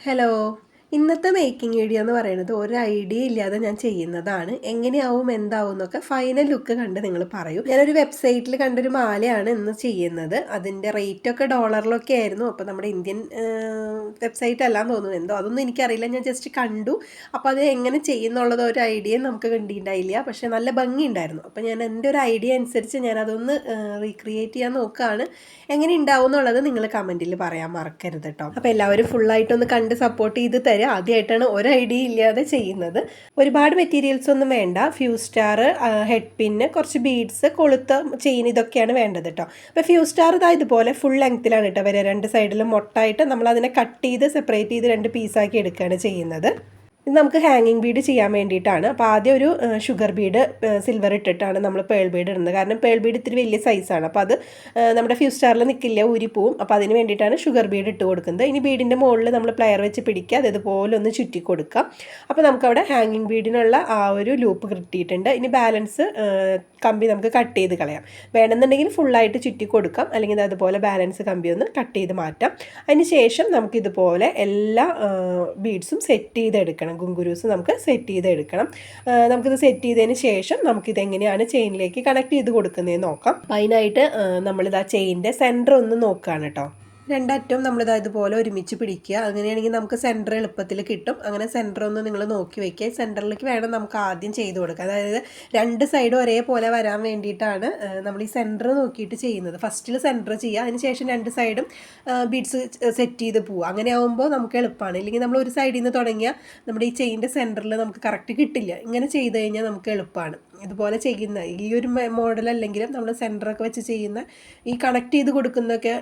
Hello. ഇന്നത്തെ making video എന്ന് പറയുന്നത് ഒരു ഐഡിയ ഇല്ലാതെ ഞാൻ ചെയ്യുന്നതാണ്. എങ്ങനെയാവും എന്താവും എന്നൊക്കെ ഫൈനൽ ലുക്ക് കണ്ട് നിങ്ങൾ പറയും. ഞാനൊരു വെബ്സൈറ്റിൽ കണ്ടൊരു മാലയാണ് ഇന്ന് ചെയ്യുന്നത്. അതിൻ്റെ റേറ്റൊക്കെ ഡോളറിലൊക്കെ ആയിരുന്നു. അപ്പോൾ നമ്മുടെ ഇന്ത്യൻ വെബ്സൈറ്റ് അല്ലാന്ന് തോന്നുന്നു. എന്തോ അതൊന്നും എനിക്കറിയില്ല. ഞാൻ ജസ്റ്റ് കണ്ടു. അപ്പോൾ അത് എങ്ങനെ ചെയ്യുന്നുള്ളത് ഒരു ഐഡിയ നമുക്ക് കണ്ടിട്ടുണ്ടായില്ല. പക്ഷേ നല്ല ഭംഗി ഉണ്ടായിരുന്നു. അപ്പോൾ ഞാൻ എൻ്റെ ഒരു ഐഡിയ അനുസരിച്ച് ഞാനതൊന്ന് റീക്രിയേറ്റ് ചെയ്യാൻ നോക്കുകയാണ്. എങ്ങനെ ഉണ്ടാവും എന്നുള്ളത് നിങ്ങൾ കമൻറ്റിൽ പറയാൻ മറക്കരുത് കേട്ടോ. അപ്പോൾ എല്ലാവരും ഫുള്ളായിട്ടൊന്ന് കണ്ട് സപ്പോർട്ട് ചെയ്ത് തരാം. ആദ്യമായിട്ടാണ് ഒരു ഐഡിയ ഇല്ലാതെ ചെയ്യുന്നത്. ഒരുപാട് മെറ്റീരിയൽസ് ഒന്നും വേണ്ട. ഫ്യൂസ് സ്റ്റാർ, ഹെഡ് പിന്ന്, കുറച്ച് ബീഡ്സ്, കൊളുത്ത ചെയിൻ, ഇതൊക്കെയാണ് വേണ്ടത് കേട്ടോ. അപ്പോൾ ഫ്യൂസ് സ്റ്റാർ ഇതുപോലെ ഫുൾ ലെങ്ത്തിലാണ് കേട്ടോ വരിക. രണ്ട് സൈഡിലും മൊട്ടായിട്ട് നമ്മൾ അതിനെ കട്ട് ചെയ്ത് സെപ്പറേറ്റ് ചെയ്ത് രണ്ട് പീസാക്കി എടുക്കുകയാണ് ചെയ്യുന്നത്. ഇത് നമുക്ക് ഹാങ്ങിങ് ബീഡ് ചെയ്യാൻ വേണ്ടിയിട്ടാണ്. അപ്പോൾ ആദ്യം ഒരു ഷുഗർ ബീഡ് സിൽവർ ഇട്ടിട്ടാണ് നമ്മൾ പേൾ ബീഡ് ഇടുന്നത്. കാരണം പേൾ ബീഡ് ഇത്തിരി വലിയ സൈസാണ്. അപ്പോൾ അത് നമ്മുടെ ഫ്യൂസ് സ്റ്റാറിൽ നിൽക്കില്ല, ഊരിപ്പോവും. അപ്പോൾ അതിന് വേണ്ടിയിട്ടാണ് ഷുഗർ ബീഡ് ഇട്ട് കൊടുക്കുന്നത്. ഇനി ബീഡിൻ്റെ മുകളിൽ നമ്മൾ പ്ലെയർ വെച്ച് പിടിക്കുക, അത് ഇതുപോലെ ഒന്ന് ചുറ്റി കൊടുക്കുക. അപ്പോൾ നമുക്കവിടെ ഹാങ്ങിങ് ബീഡിനുള്ള ആ ഒരു ലൂപ്പ് കിട്ടിയിട്ടുണ്ട്. ഇനി ബാലൻസ് കമ്പി നമുക്ക് കട്ട് ചെയ്ത് കളയാം. വേണമെന്നുണ്ടെങ്കിൽ ഫുള്ളായിട്ട് ചുറ്റി കൊടുക്കാം, അല്ലെങ്കിൽ അതുപോലെ ബാലൻസ് കമ്പി ഒന്ന് കട്ട് ചെയ്ത് മാറ്റാം. അതിന് ശേഷം നമുക്കിതുപോലെ എല്ലാ ബീഡ്സും സെറ്റ് ചെയ്തെടുക്കണം. ഗുങ്കുരൂസ് നമുക്ക് സെറ്റ് ചെയ്തെടുക്കണം. നമുക്കിത് സെറ്റ് ചെയ്തതിന് ശേഷം നമുക്കിതെങ്ങനെയാണ് ചെയിനിലേക്ക് കണക്ട് ചെയ്ത് കൊടുക്കുന്നതെന്ന് നോക്കാം. അതിനായിട്ട് നമ്മളിതാ ചെയിനിൻ്റെ സെൻറ്റർ ഒന്ന് നോക്കുകയാണ് കേട്ടോ. രണ്ടറ്റവും നമ്മളിതാ ഇതുപോലെ ഒരുമിച്ച് പിടിക്കുക. അങ്ങനെയാണെങ്കിൽ നമുക്ക് സെൻറ്റർ എളുപ്പത്തിൽ കിട്ടും. അങ്ങനെ സെൻറ്റർ ഒന്ന് നിങ്ങൾ നോക്കി വയ്ക്കുക. സെൻറ്ററിലേക്ക് വേണം നമുക്ക് ആദ്യം ചെയ്ത് കൊടുക്കുക. അതായത് രണ്ട് സൈഡും ഒരേപോലെ വരാൻ വേണ്ടിയിട്ടാണ് നമ്മൾ ഈ സെൻറ്റർ നോക്കിയിട്ട് ചെയ്യുന്നത്. ഫസ്റ്റിൽ സെൻറ്റർ ചെയ്യുക, അതിന് ശേഷം രണ്ട് സൈഡും ബീഡ്സ് സെറ്റ് ചെയ്ത് പോവുക. അങ്ങനെ ആകുമ്പോൾ നമുക്ക് എളുപ്പമാണ്. ഇല്ലെങ്കിൽ നമ്മൾ ഒരു സൈഡിൽ നിന്ന് തുടങ്ങിയാൽ നമ്മുടെ ഈ ചെയിൻ്റെ സെൻറ്ററിൽ നമുക്ക് കറക്റ്റ് കിട്ടില്ല. ഇങ്ങനെ ചെയ്ത് കഴിഞ്ഞാൽ നമുക്ക് എളുപ്പമാണ്. ഇതുപോലെ ചെയ്യുന്ന ഈ ഒരു മോഡൽ അല്ലെങ്കിലും നമ്മൾ സെൻറ്ററൊക്കെ വെച്ച് ചെയ്യുന്ന ഈ കണക്ട് ചെയ്ത് കൊടുക്കുന്നതൊക്കെ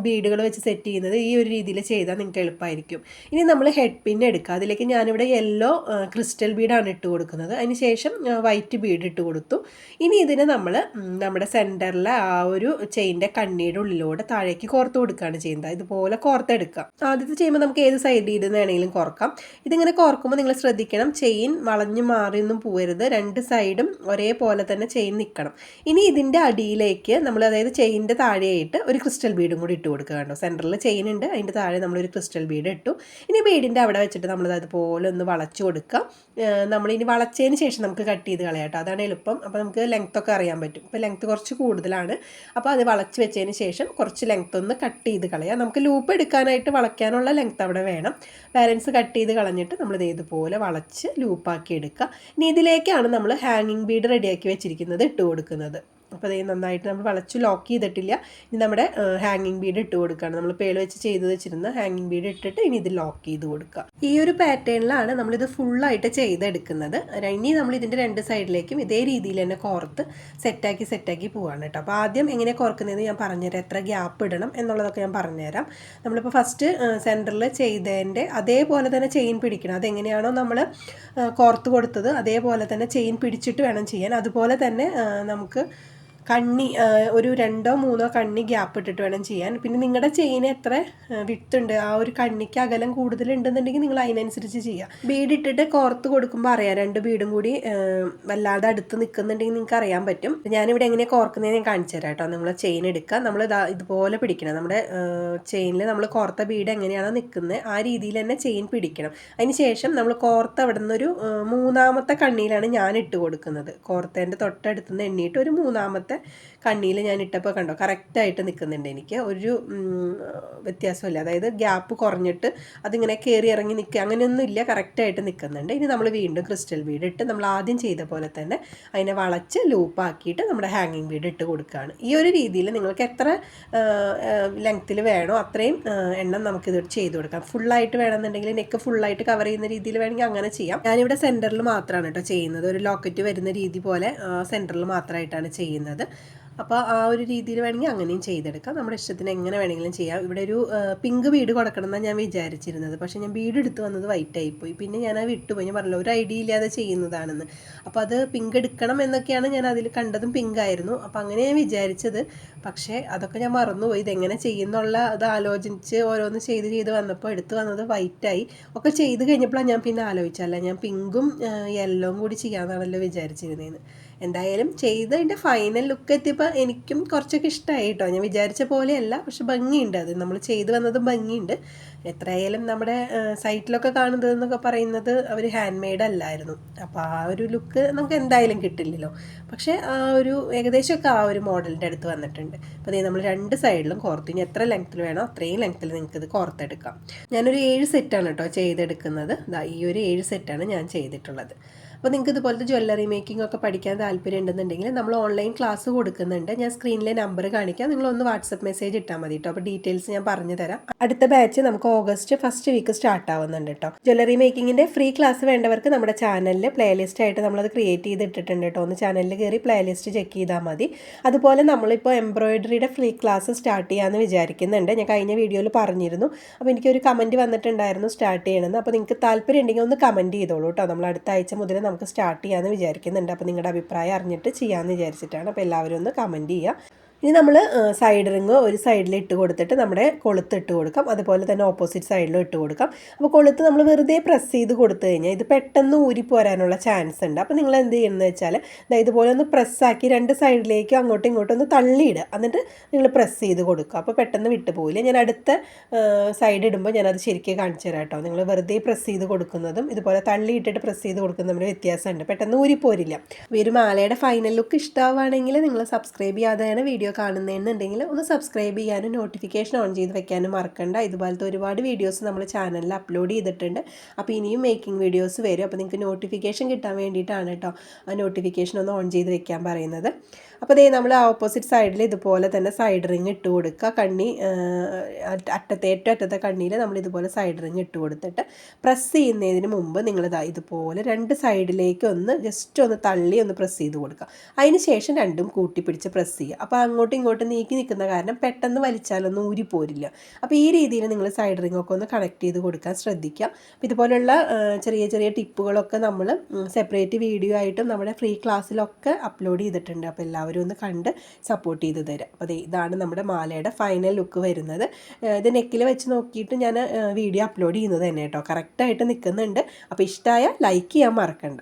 ബീഡുകൾ വെച്ച് സെറ്റ് ചെയ്യുന്നത് ഈ ഒരു രീതിയിൽ ചെയ്താൽ നിങ്ങൾക്ക് എളുപ്പമായിരിക്കും. ഇനി നമ്മൾ ഹെഡ് പിൻ എടുക്കുക. അതിലേക്ക് ഞാനിവിടെ യെല്ലോ ക്രിസ്റ്റൽ ബീഡാണ് ഇട്ട് കൊടുക്കുന്നത്. അതിന് ശേഷം വൈറ്റ് ബീഡ് ഇട്ട് കൊടുത്തു. ഇനി ഇതിന് നമ്മൾ നമ്മുടെ സെൻറ്ററിലെ ആ ഒരു ചെയിൻ്റെ കണ്ണിയുടെ ഉള്ളിലൂടെ താഴേക്ക് കോർത്ത് കൊടുക്കുകയാണ് ചെയ്യുന്നത്. ഇതുപോലെ കോർത്തെടുക്കുക. ആദ്യത്തെ ചെയ്യുമ്പോൾ നമുക്ക് ഏത് സൈഡിൽ നിന്ന് വേണമെങ്കിലും കോർക്കാം. ഇതിങ്ങനെ കോർക്കുമ്പോൾ നിങ്ങൾ ശ്രദ്ധിക്കണം, ചെയിൻ വളഞ്ഞു മാറിയൊന്നും പോകരുത്. രണ്ട് സൈഡും ഒരേപോലെ തന്നെ ചെയിൻ നിൽക്കണം. ഇനി ഇതിൻ്റെ അടിയിലേക്ക് നമ്മൾ, അതായത് ചെയിനിൻ്റെ താഴെയായിട്ട് ഒരു ക്രിസ്റ്റൽ ബീഡും കൂടി ഇട്ട് കൊടുക്കുക. കണ്ടോ, സെൻറ്ററിൽ ചെയിൻ ഉണ്ട്, അതിൻ്റെ താഴെ നമ്മളൊരു ക്രിസ്റ്റൽ ബീഡ് ഇട്ടു. ഇനി ബീഡിൻ്റെ അവിടെ വെച്ചിട്ട് നമ്മൾ അതുപോലെ ഒന്ന് വളച്ചു കൊടുക്കുക. നമ്മളിനി വളച്ചതിന് ശേഷം നമുക്ക് കട്ട് ചെയ്ത് കളയാം കേട്ടോ. അതാണ് എളുപ്പം. അപ്പോൾ നമുക്ക് ലെങ്ത്തൊക്കെ അറിയാൻ പറ്റും. ഇപ്പോൾ ലെങ്ത്ത് കുറച്ച് കൂടുതലാണ്. അപ്പോൾ അത് വളച്ച് വെച്ചതിന് ശേഷം കുറച്ച് ലെങ്ത്ത് ഒന്ന് കട്ട് ചെയ്ത് കളയാം. നമുക്ക് ലൂപ്പ് എടുക്കാനായിട്ട് വളയ്ക്കാനുള്ള ലെങ്ത്ത് അവിടെ വേണം. ബാലൻസ് കട്ട് ചെയ്ത് കളഞ്ഞിട്ട് നമ്മളിത് ഇതുപോലെ വളച്ച് ലൂപ്പാക്കി എടുക്കുക. ഇനി ഇതിലേക്കാണ് നമ്മൾ ഹാങ്ങിങ് ബീഡ് റെഡിയാക്കി വെച്ചിരിക്കുന്നത് ഇട്ട് കൊടുക്കുന്നത്. അപ്പോൾ അത് നന്നായിട്ട് നമ്മൾ വളച്ച് ലോക്ക് ചെയ്തിട്ടില്ല. ഇനി നമ്മുടെ ഹാങ്ങിങ് ബീഡ് ഇട്ട് കൊടുക്കുകയാണ്. നമ്മൾ പേള് വെച്ച് ചെയ്ത് വെച്ചിരുന്ന ഹാങ്ങിങ് ബീഡ് ഇട്ടിട്ട് ഇനി ഇത് ലോക്ക് ചെയ്ത് കൊടുക്കുക. ഈ ഒരു പാറ്റേണിലാണ് നമ്മളിത് ഫുള്ളായിട്ട് ചെയ്തെടുക്കുന്നത്. ഇനി നമ്മൾ ഇതിൻ്റെ രണ്ട് സൈഡിലേക്കും ഇതേ രീതിയിൽ തന്നെ കോർത്ത് സെറ്റാക്കി പോവാണ് കേട്ടോ. അപ്പോൾ ആദ്യം എങ്ങനെ കോർക്കുന്നതെന്ന് ഞാൻ പറഞ്ഞുതരാം. എത്ര ഗ്യാപ്പ് ഇടണം എന്നുള്ളതൊക്കെ ഞാൻ പറഞ്ഞുതരാം. നമ്മളിപ്പോൾ ഫസ്റ്റ് സെൻറ്ററിൽ ചെയ്തതിൻ്റെ അതേപോലെ തന്നെ ചെയിൻ പിടിക്കണം. അതെങ്ങനെയാണോ നമ്മൾ കോർത്ത് കൊടുത്തത് അതേപോലെ തന്നെ ചെയിൻ പിടിച്ചിട്ട് വേണം ചെയ്യാൻ. അതുപോലെ തന്നെ നമുക്ക് കണ്ണി ഒരു 2-3 കണ്ണി ഗ്യാപ്പ് ഇട്ടിട്ട് വേണം ചെയ്യാൻ. പിന്നെ നിങ്ങളുടെ ചെയിന് എത്ര വിട്ടുണ്ട്, ആ ഒരു കണ്ണിക്ക് അകലം കൂടുതലുണ്ടെന്നുണ്ടെങ്കിൽ നിങ്ങൾ അതിനനുസരിച്ച് ചെയ്യുക. ബീഡ് ഇട്ടിട്ട് കോർത്ത് കൊടുക്കുമ്പോൾ അറിയാം, രണ്ട് ബീഡും കൂടി വല്ലാതെ അടുത്ത് നിൽക്കുന്നുണ്ടെങ്കിൽ നിങ്ങൾക്ക് അറിയാൻ പറ്റും. ഞാനിവിടെ എങ്ങനെ കോർക്കുന്നതെന്ന് ഞാൻ കാണിച്ചു തരാം കേട്ടോ. നമ്മൾ ചെയിൻ എടുക്കുക, നമ്മൾ ഇതുപോലെ പിടിക്കണം. നമ്മുടെ ചെയിനിൽ നമ്മൾ കോർത്ത ബീഡ് എങ്ങനെയാണോ നിൽക്കുന്നത് ആ രീതിയിൽ തന്നെ ചെയിൻ പിടിക്കണം. അതിന് ശേഷം നമ്മൾ കോർത്ത് അവിടെ നിന്നൊരു 3ാമത്തെ കണ്ണിയിലാണ് ഞാൻ ഇട്ട് കൊടുക്കുന്നത്. കോർത്തേൻ്റെ തൊട്ടടുത്തുനിന്ന് എണ്ണിയിട്ട് ഒരു 3ാമത്തെ കണ്ണിയിൽ ഞാൻ ഇട്ടപ്പോൾ കണ്ടോ കറക്റ്റായിട്ട് നിൽക്കുന്നുണ്ട്. എനിക്ക് ഒരു വ്യത്യാസമില്ല. അതായത് ഗ്യാപ്പ് കുറഞ്ഞിട്ട് അതിങ്ങനെ കയറി ഇറങ്ങി നിൽക്കുക അങ്ങനെയൊന്നും ഇല്ല, കറക്റ്റായിട്ട് നിൽക്കുന്നുണ്ട്. ഇനി നമ്മൾ വീണ്ടും ക്രിസ്റ്റൽ ബീഡ് ഇട്ട് നമ്മൾ ആദ്യം ചെയ്ത പോലെ തന്നെ അതിനെ വളച്ച് ലൂപ്പാക്കിയിട്ട് നമ്മുടെ ഹാങ്ങിങ് ബീഡ് ഇട്ട് കൊടുക്കുകയാണ്. ഈ ഒരു രീതിയിൽ നിങ്ങൾക്ക് എത്ര ലെങ്ത്തിൽ വേണോ അത്രയും എണ്ണം നമുക്കിത് ചെയ്ത് കൊടുക്കാം. ഫുള്ളായിട്ട് വേണമെന്നുണ്ടെങ്കിൽ നെക്ക് ഫുള്ളായിട്ട് കവർ ചെയ്യുന്ന രീതിയിൽ വേണമെങ്കിൽ അങ്ങനെ ചെയ്യാം. ഞാനിവിടെ സെൻറ്ററിൽ മാത്രമാണ് കേട്ടോ ചെയ്യുന്നത്. ഒരു ലോക്കറ്റ് വരുന്ന രീതി പോലെ സെൻറ്ററിൽ മാത്രമായിട്ടാണ് ചെയ്യുന്നത്. അപ്പോൾ ആ ഒരു രീതിയിൽ വേണമെങ്കിൽ അങ്ങനെയും ചെയ്തെടുക്കാം. നമ്മുടെ ഇഷ്ടത്തിന് എങ്ങനെ വേണമെങ്കിലും ചെയ്യാം. ഇവിടെ ഒരു പിങ്ക് ബീഡ് കൊടുക്കണം എന്നാണ് ഞാൻ വിചാരിച്ചിരുന്നത്. പക്ഷേ ഞാൻ ബീഡ് എടുത്ത് വന്നത് വൈറ്റ് ആയിപ്പോയി. പിന്നെ ഞാൻ അത് വിട്ടുപോയി. ഞാൻ പറഞ്ഞല്ലോ ഒരു ഐഡിയ ഇല്ലാതെ ചെയ്യുന്നതാണെന്ന്. അപ്പോൾ അത് പിങ്ക് എടുക്കണം എന്നൊക്കെയാണ് ഞാൻ അതിൽ കണ്ടതും പിങ്ക് ആയിരുന്നു. അപ്പോൾ അങ്ങനെ ഞാൻ വിചാരിച്ചത്. പക്ഷേ അതൊക്കെ ഞാൻ മറന്നുപോയി. ഇതെങ്ങനെ ചെയ്യുന്നുള്ള അത് ആലോചിച്ച് ഓരോന്ന് ചെയ്ത് വന്നപ്പോൾ എടുത്ത് വന്നത് വൈറ്റായി. ഒക്കെ ചെയ്ത് കഴിഞ്ഞപ്പോഴാണ് ഞാൻ പിന്നെ ആലോചിച്ചല്ല, ഞാൻ പിങ്കും യെല്ലോയും കൂടി ചെയ്യാമെന്നാണല്ലോ വിചാരിച്ചിരുന്നതെന്ന്. എന്തായാലും ചെയ്തതിൻ്റെ ഫൈനൽ ലുക്ക് എത്തിയപ്പോൾ എനിക്കും കുറച്ചൊക്കെ ഇഷ്ടമായി കേട്ടോ. ഞാൻ വിചാരിച്ച പോലെയല്ല, പക്ഷെ ഭംഗിയുണ്ട്. അത് നമ്മൾ ചെയ്തു വന്നതും ഭംഗിയുണ്ട്. എത്രയായാലും നമ്മുടെ സൈറ്റിലൊക്കെ കാണുന്നതെന്നൊക്കെ പറയുന്നത് അവർ ഹാൻഡ് മെയ്ഡ് അല്ലായിരുന്നു. അപ്പോൾ ആ ഒരു ലുക്ക് നമുക്ക് എന്തായാലും കിട്ടില്ലല്ലോ. പക്ഷേ ആ ഒരു ഏകദേശമൊക്കെ ആ ഒരു മോഡലിൻ്റെ അടുത്ത് വന്നിട്ടുണ്ട്. അപ്പോൾ നമ്മൾ 2 സൈഡിലും കോർത്ത്, ഇനി എത്ര ലെങ്ത്തിൽ വേണോ അത്രയും ലെങ്ത്തിൽ നിങ്ങൾക്ക് ഇത് കോർത്തെടുക്കാം. ഞാനൊരു 7 സെറ്റാണ് കേട്ടോ ചെയ്തെടുക്കുന്നത്. ഈ ഒരു 7 സെറ്റാണ് ഞാൻ ചെയ്തിട്ടുള്ളത്. അപ്പോൾ നിങ്ങൾക്ക് ഇതുപോലത്തെ ജ്വല്ലറി മേക്കിംഗ് ഒക്കെ പഠിക്കാൻ താല്പര്യം ഉണ്ടെന്നുണ്ടെങ്കിൽ നമ്മൾ ഓൺലൈൻ ക്ലാസ് കൊടുക്കുന്നുണ്ട്. ഞാൻ സ്ക്രീനിലെ നമ്പർ കാണിക്കാം, നിങ്ങളൊന്ന് വാട്സപ്പ് മെസ്സേജ് ഇട്ടാൽ മതി കേട്ടോ. അപ്പോൾ ഡീറ്റെയിൽസ് ഞാൻ പറഞ്ഞു തരാം. അടുത്ത ബാച്ച് നമുക്ക് ഓഗസ്റ്റ് ഫസ്റ്റ് വീക്ക് സ്റ്റാർട്ട് ആവുന്നുണ്ട് കേട്ടോ. ജ്വല്ലറി മേക്കിങ്ങിൻ്റെ ഫ്രീ ക്ലാസ് വേണ്ടവർക്ക് നമ്മുടെ ചാനലിൽ പ്ലേലിസ്റ്റ് ആയിട്ട് നമ്മളത് ക്രിയേറ്റ് ചെയ്തിട്ടിട്ടുണ്ട് കേട്ടോ. ഒന്ന് ചാനലിൽ കയറി പ്ലേലിസ്റ്റ് ചെക്ക് ചെയ്താൽ മതി. അതുപോലെ നമ്മളിപ്പോൾ എംബ്രോയിഡറിയുടെ ഫ്രീ ക്ലാസ് സ്റ്റാർട്ട് ചെയ്യാമെന്ന് വിചാരിക്കുന്നുണ്ട്. ഞാൻ കഴിഞ്ഞ വീഡിയോയിൽ പറഞ്ഞിരുന്നു. അപ്പോൾ എനിക്കൊരു കമൻറ്റ് വന്നിട്ടുണ്ടായിരുന്നു സ്റ്റാർട്ട് ചെയ്യണമെന്ന്. അപ്പോൾ നിങ്ങൾക്ക് താല്പര്യം ഉണ്ടെങ്കിൽ ഒന്ന് കമൻറ്റ് ചെയ്തോളൂ കേട്ടോ. നമ്മൾ അടുത്ത ആഴ്ച മുതൽ നമുക്ക് സ്റ്റാർട്ട് ചെയ്യാമെന്ന് വിചാരിക്കുന്നുണ്ട്. അപ്പോൾ നിങ്ങളുടെ അഭിപ്രായം അറിഞ്ഞിട്ട് ചെയ്യാമെന്ന് വിചാരിച്ചിട്ടാണ്. അപ്പോൾ എല്ലാവരും ഒന്ന് കമൻറ്റ് ചെയ്യുക. ഇനി നമ്മൾ സൈഡ് റിങ് ഒരു സൈഡിൽ ഇട്ട് കൊടുത്തിട്ട് നമ്മുടെ കൊളുത്ത് ഇട്ട് കൊടുക്കാം. അതുപോലെ തന്നെ ഓപ്പോസിറ്റ് സൈഡിലും ഇട്ട് കൊടുക്കാം. അപ്പോൾ കൊളുത്ത് നമ്മൾ വെറുതെ പ്രസ് ചെയ്ത് കൊടുത്തു കഴിഞ്ഞാൽ ഇത് പെട്ടെന്ന് ഊരിപ്പോരാനുള്ള ചാൻസ് ഉണ്ട്. അപ്പോൾ നിങ്ങൾ എന്ത് ചെയ്യുന്നത് വെച്ചാൽ ഇതുപോലെ ഒന്ന് പ്രസ്സാക്കി 2 സൈഡിലേക്കും അങ്ങോട്ടും ഇങ്ങോട്ടും ഒന്ന് തള്ളിയിടുക. എന്നിട്ട് നിങ്ങൾ പ്രസ് ചെയ്ത് കൊടുക്കുക. അപ്പോൾ പെട്ടെന്ന് വിട്ടു പോയില്ല. ഞാൻ അടുത്ത സൈഡ് ഇടുമ്പോൾ ഞാനത് ശരിക്കും കാണിച്ചു തരാം കേട്ടോ. നിങ്ങൾ വെറുതെ പ്രസ് ചെയ്ത് കൊടുക്കുന്നതും ഇതുപോലെ തള്ളിയിട്ടിട്ട് പ്രസ് ചെയ്ത് കൊടുക്കുന്നതും വ്യത്യാസമുണ്ട്. പെട്ടെന്ന് ഊരിപ്പോരില്ല. ഈ ഒരു മാലയുടെ ഫൈനൽ ലുക്ക് ഇഷ്ടമാവുകയാണെങ്കിൽ നിങ്ങൾ സബ്സ്ക്രൈബ് ചെയ്യാതെയാണ് വീഡിയോ കാണുന്നതെന്നുണ്ടെങ്കിൽ ഒന്ന് സബ്സ്ക്രൈബ് ചെയ്യാനും നോട്ടിഫിക്കേഷൻ ഓൺ ചെയ്ത് വെക്കാനും മറക്കണ്ട. ഇതുപോലത്തെ ഒരുപാട് വീഡിയോസ് നമ്മൾ ചാനലിൽ അപ്ലോഡ് ചെയ്തിട്ടുണ്ട്. അപ്പോൾ ഇനിയും മേക്കിംഗ് വീഡിയോസ് വരും. അപ്പോൾ നിങ്ങൾക്ക് നോട്ടിഫിക്കേഷൻ കിട്ടാൻ വേണ്ടിയിട്ടാണ് കേട്ടോ ആ നോട്ടിഫിക്കേഷൻ ഒന്ന് ഓൺ ചെയ്ത് വെക്കാൻ പറയുന്നത്. അപ്പോൾ നമ്മൾ ഓപ്പോസിറ്റ് സൈഡിൽ ഇതുപോലെ തന്നെ സൈഡ് റിങ് ഇട്ട് കൊടുക്കുക. കണ്ണി ഏറ്റവും അറ്റത്തെ കണ്ണിയിൽ നമ്മൾ ഇതുപോലെ സൈഡ് റിങ് ഇട്ട് കൊടുത്തിട്ട് പ്രസ് ചെയ്യുന്നതിന് മുമ്പ് നിങ്ങളിതാ ഇതുപോലെ 2 സൈഡിലേക്ക് ജസ്റ്റ് ഒന്ന് തള്ളി ഒന്ന് പ്രസ് ചെയ്ത് കൊടുക്കുക. അതിന് ശേഷം രണ്ടും കൂട്ടിപ്പിടിച്ച് പ്രസ് ചെയ്യുക. അപ്പോൾ അങ്ങോട്ടും ഇങ്ങോട്ടും നീക്കി നിൽക്കുന്ന കാരണം പെട്ടെന്ന് വലിച്ചാലൊന്നും ഊരിപ്പോരില്ല. അപ്പോൾ ഈ രീതിയിൽ നിങ്ങൾ സൈഡ് റിങ് ഒക്കെ ഒന്ന് കണക്ട് ചെയ്ത് കൊടുക്കാൻ ശ്രദ്ധിക്കുക. അപ്പോൾ ഇതുപോലുള്ള ചെറിയ ചെറിയ ടിപ്പുകളൊക്കെ നമ്മൾ സെപ്പറേറ്റ് വീഡിയോ ആയിട്ടും നമ്മുടെ ഫ്രീ ക്ലാസ്സിലൊക്കെ അപ്ലോഡ് ചെയ്തിട്ടുണ്ട്. അപ്പോൾ എല്ലാവരും ഒന്ന് കണ്ട് സപ്പോർട്ട് ചെയ്ത് തരാം. അപ്പോൾ ഇതാണ് നമ്മുടെ മാലയുടെ ഫൈനൽ ലുക്ക് വരുന്നത്. ഇത് നെക്കിൽ വെച്ച് നോക്കിയിട്ട് ഞാൻ വീഡിയോ അപ്ലോഡ് ചെയ്യുന്നത് തന്നെ കേട്ടോ. കറക്റ്റായിട്ട് നിൽക്കുന്നുണ്ട്. അപ്പോൾ ഇഷ്ടമായ ലൈക്ക് ചെയ്യാൻ മറക്കണ്ട.